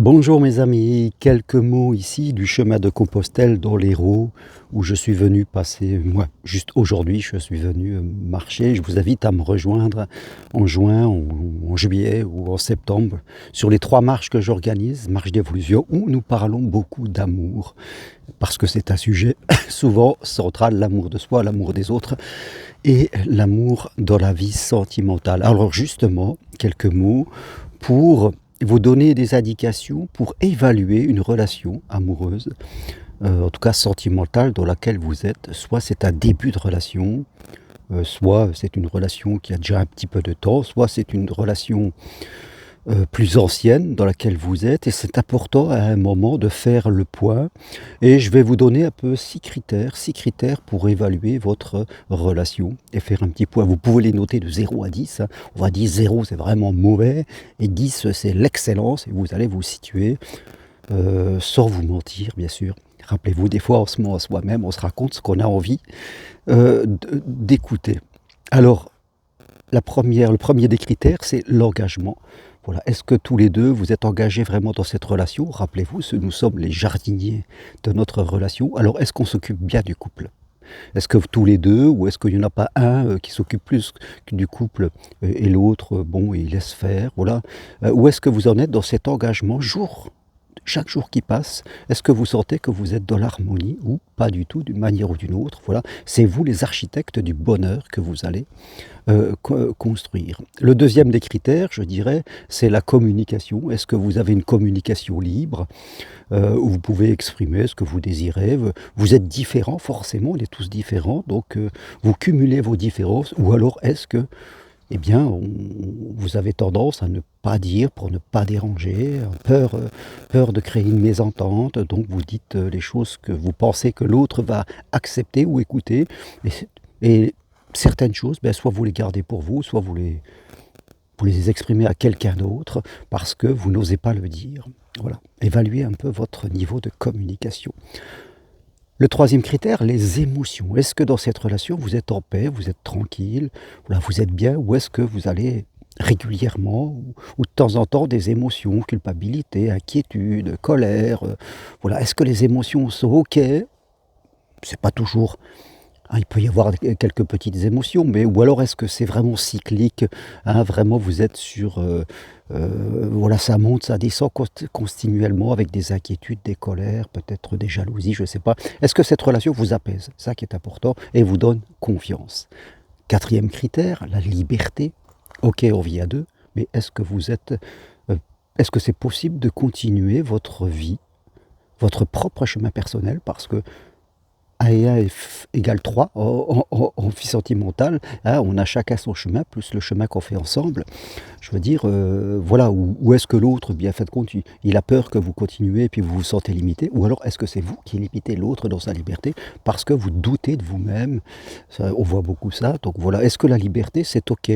Bonjour mes amis, quelques mots ici du chemin de Compostelle dans l'Hérault où je suis venu passer, moi juste aujourd'hui je suis venu marcher. Je vous invite à me rejoindre en juin, en juillet ou en septembre sur les 3 marches que j'organise, marche d'évolution, où nous parlons beaucoup d'amour. Parce que c'est un sujet souvent central, l'amour de soi, l'amour des autres et l'amour dans la vie sentimentale. Alors justement, quelques mots pour vous donner des indications pour évaluer une relation amoureuse, en tout cas sentimentale dans laquelle vous êtes. Soit c'est un début de relation, soit c'est une relation qui a déjà un petit peu de temps, soit c'est une relation plus ancienne dans laquelle vous êtes, et c'est important à un moment de faire le point. Et je vais vous donner un peu 6 critères pour évaluer votre relation et faire un petit point. Vous pouvez les noter de 0 à 10, hein. On va dire 0 c'est vraiment mauvais et 10 c'est l'excellence, et vous allez vous situer sans vous mentir bien sûr. Rappelez-vous, des fois on se ment à soi-même, on se raconte ce qu'on a envie d'écouter. Alors le premier des critères, c'est l'engagement. Voilà. Est-ce que tous les deux, vous êtes engagés vraiment dans cette relation? Rappelez-vous, nous sommes les jardiniers de notre relation. Alors, est-ce qu'on s'occupe bien du couple? Est-ce que tous les deux, ou est-ce qu'il n'y en a pas un qui s'occupe plus du couple et l'autre, bon, il laisse faire, voilà. Où est-ce que vous en êtes dans cet engagement chaque jour qui passe? Est-ce que vous sentez que vous êtes dans l'harmonie ou pas du tout, d'une manière ou d'une autre? Voilà, c'est vous les architectes du bonheur que vous allez construire. Le deuxième des critères, je dirais, c'est la communication. Est-ce que vous avez une communication libre où vous pouvez exprimer ce que vous désirez? Vous êtes différents, forcément, on est tous différents, donc vous cumulez vos différences, ou alors est-ce que eh bien, vous avez tendance à ne pas dire pour ne pas déranger, peur de créer une mésentente, donc vous dites les choses que vous pensez que l'autre va accepter ou écouter, et certaines choses, ben, soit vous les gardez pour vous, soit vous les exprimez à quelqu'un d'autre parce que vous n'osez pas le dire. Voilà. Évaluez un peu votre niveau de communication. Le troisième critère, les émotions. Est-ce que dans cette relation, vous êtes en paix, vous êtes tranquille, voilà, vous êtes bien, ou est-ce que vous allez régulièrement ou de temps en temps des émotions, culpabilité, inquiétude, colère, voilà. Est-ce que les émotions sont OK? C'est pas toujours. Ah, il peut y avoir quelques petites émotions, mais ou alors est-ce que c'est vraiment cyclique, hein, vraiment vous êtes sur, voilà, ça monte, ça descend continuellement avec des inquiétudes, des colères, peut-être des jalousies, je ne sais pas. Est-ce que cette relation vous apaise? Ça qui est important et vous donne confiance. Quatrième critère, la liberté. OK, on vit à 2, mais est-ce que c'est possible de continuer votre vie, votre propre chemin personnel? Parce que A et A égale 3 en vie sentimentale, hein, on a chacun son chemin, plus le chemin qu'on fait ensemble. Je veux dire, voilà, ou est-ce que l'autre, bien fait de compte, il a peur que vous continuez et puis vous vous sentez limité? Ou alors est-ce que c'est vous qui limitez l'autre dans sa liberté parce que vous doutez de vous-même? On voit beaucoup ça, donc voilà. Est-ce que la liberté, c'est OK?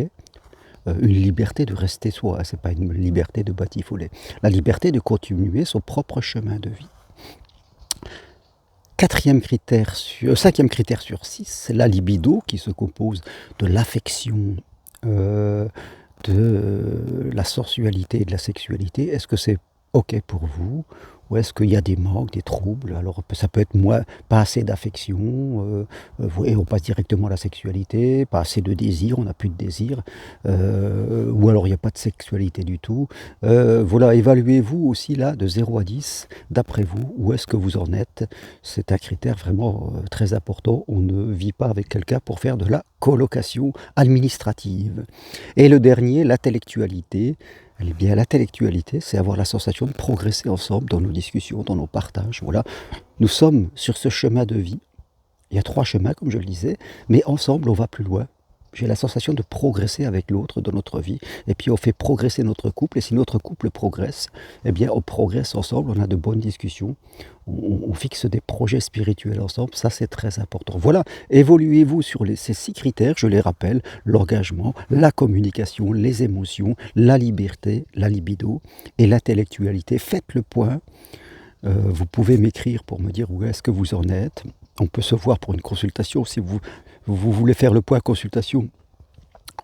Une liberté de rester soi, hein, c'est pas une liberté de batifoler. La liberté de continuer son propre chemin de vie. Cinquième critère sur 6, c'est la libido qui se compose de l'affection, de la sensualité et de la sexualité. Est-ce que c'est OK pour vous? Ou est-ce qu'il y a des manques, des troubles? Alors ça peut être pas assez d'affection, et on passe directement à la sexualité, pas assez de désir, on n'a plus de désir, ou alors il n'y a pas de sexualité du tout. Voilà, évaluez-vous aussi là de 0 à 10, d'après vous, où est-ce que vous en êtes? C'est un critère vraiment très important. On ne vit pas avec quelqu'un pour faire de la colocation administrative. Et le dernier, l'intellectualité. Eh bien, l'intellectualité, c'est avoir la sensation de progresser ensemble dans nos discussions, dans nos partages. Voilà. Nous sommes sur ce chemin de vie. Il y a 3 chemins, comme je le disais, mais ensemble, on va plus loin. J'ai la sensation de progresser avec l'autre dans notre vie. Et puis, on fait progresser notre couple. Et si notre couple progresse, eh bien, on progresse ensemble. On a de bonnes discussions. On fixe des projets spirituels ensemble. Ça, c'est très important. Voilà. Évoluez-vous sur ces 6 critères. Je les rappelle. L'engagement, la communication, les émotions, la liberté, la libido et l'intellectualité. Faites le point. Vous pouvez m'écrire pour me dire où est-ce que vous en êtes. On peut se voir pour une consultation si vous voulez faire le point consultation.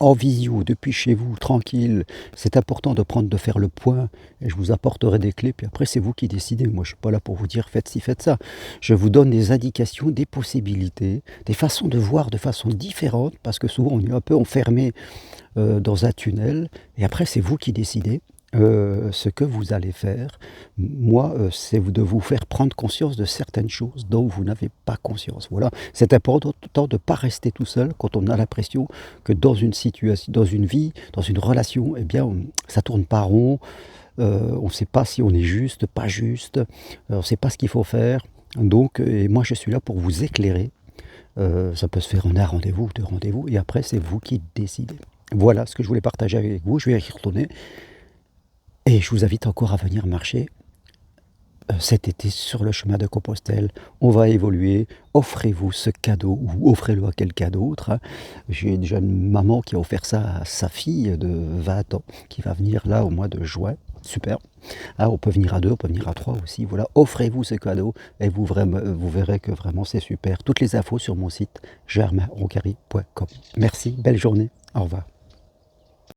en visio, depuis chez vous, tranquille. C'est important de faire le point et je vous apporterai des clés, puis après c'est vous qui décidez. Moi je suis pas là pour vous dire faites ci, faites ça. Je vous donne des indications, des possibilités, des façons de voir de façon différente, parce que souvent on est un peu enfermé dans un tunnel et après c'est vous qui décidez. Ce que vous allez faire, moi, c'est de vous faire prendre conscience de certaines choses dont vous n'avez pas conscience. Voilà, c'est important de ne pas rester tout seul quand on a l'impression que dans une situation, dans une vie, dans une relation, eh bien, ça tourne pas rond, on ne sait pas si on est juste, pas juste, on ne sait pas ce qu'il faut faire. Donc, et moi je suis là pour vous éclairer. Ça peut se faire en un rendez-vous, deux rendez-vous, et après c'est vous qui décidez. Voilà ce que je voulais partager avec vous, je vais y retourner. Et je vous invite encore à venir marcher cet été sur le chemin de Compostelle. On va évoluer. Offrez-vous ce cadeau ou offrez-le à quelqu'un d'autre, hein. J'ai déjà une maman qui a offert ça à sa fille de 20 ans qui va venir là au mois de juin. Super. Ah, on peut venir à deux, on peut venir à trois aussi. Voilà, offrez-vous ce cadeau et vous verrez que vraiment c'est super. Toutes les infos sur mon site germainroncari.com. Merci, belle journée. Au revoir.